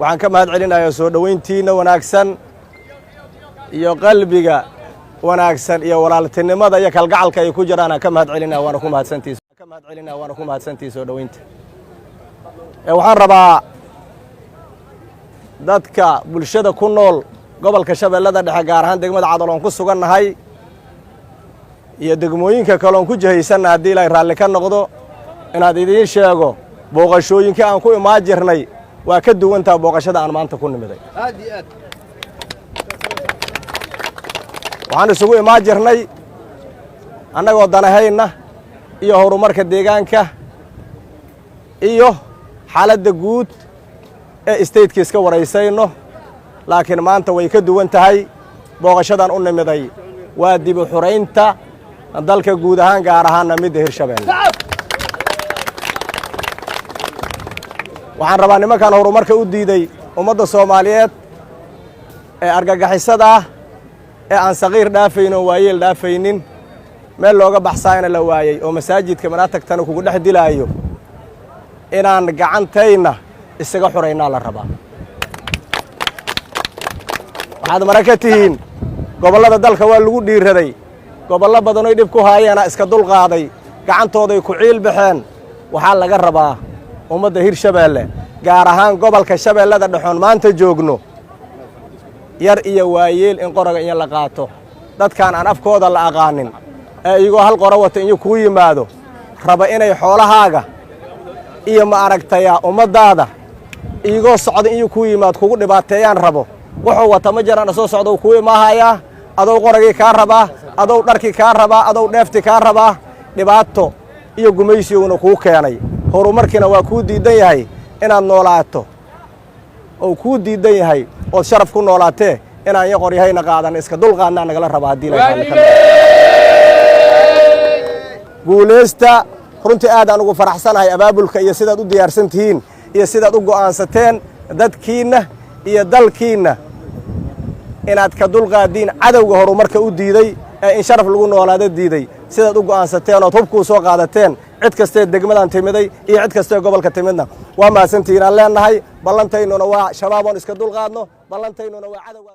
waxaan ka mahad celinayaa soo dhaweyntiina wanaagsan iyo qalbiga wanaagsan iyo walaaltinimada iyo kalgacalka ay ku jiraan ka mahad celinaa waana ku mahadsantii soo dhaweynta waxaan rabaa dadka bulshada ku nool gobolka Shabeellada Dhexe gaar ahaan degmada Cadaloon ku sugannahay iyo degmooyinka kale oo ku jihaysan hadii ilaahay raalli ka noqdo inaad idiin sheego booqashooyinka aan ku imaajirnay waa ka duwantaa booqashada aan maanta ku nimiday waxaan isugu imaajirnay annagoo danahayna iyo horumarka deegaanka iyo xaaladda guud ee state-ka iska waraysayno laakiin maanta way ka duwan tahay booqashadan u nimiday waa dib u xuraynta dalka guud ahaan gaar ahaan midda Hirshabeelle waxaan rabaa nimankan horumarka u diiday ummadda Soomaaliyeed ee argagixisada ee aan saqiir dhaafayno waayeel dhaafaynin meel looga baxsaayna la waayay oo masaajidka manaatagtana kugu dhex dilaayo inaan gacantayna isaga xuraynaa la rabaa waxaad maraka tihiin gobollada dalka waa lagu dhiiraday gobollo badan oo dhib ku haayeena iska dulqaaday gacantooday ku ciil baxeen waxaa laga rabaa ummadda Hirshabeelle gaar ahaan gobolka Shabeellada Dhexe maanta joogno yar iyo waayeel in qoraga in la qaato dadkaan aan afkooda la aqaanin ee iyagoo hal qoro wata in ku yimaado raba inay xoolahaaga iyo ma aragtaya ummadaada iyagoo socda in ku yimaad kugu dhibaateeyaan rabo wuxuu wata ma jiraan soo socdo ku imaahaya adoo qoragii ka rabaa adoo dharkii ka rabaa adoo dheefti ka rabaa dhibaato iyo gumaysiyoona ku keenay horumarkina waa ku diidan yahay inaad noolaato oo ku diidan yahay oo sharaf ku noolaatee inaan ya qoryahayna qaadan iska dulqaadna naga la rabaa hadii la guuleysta runtii aad aan ugu faraxsanahay abaabulka iyo sidaad u diyaarsan tihiin iyo sidaad u go'aansateen dadkiina iyo dalkiina inaad ka dulqaadiin cadawga horumarka u diiday ee in sharaf lagu noolaado diiday sidaad u go'aansateen oo hubku soo qaadateen cid kasta degmadan timiday iyo cid kasta gobolka timidna waa maasantiin aan leenahay ballantaynuna waa shabaab oo iska dulqaadno ballantaynuna waa cadawga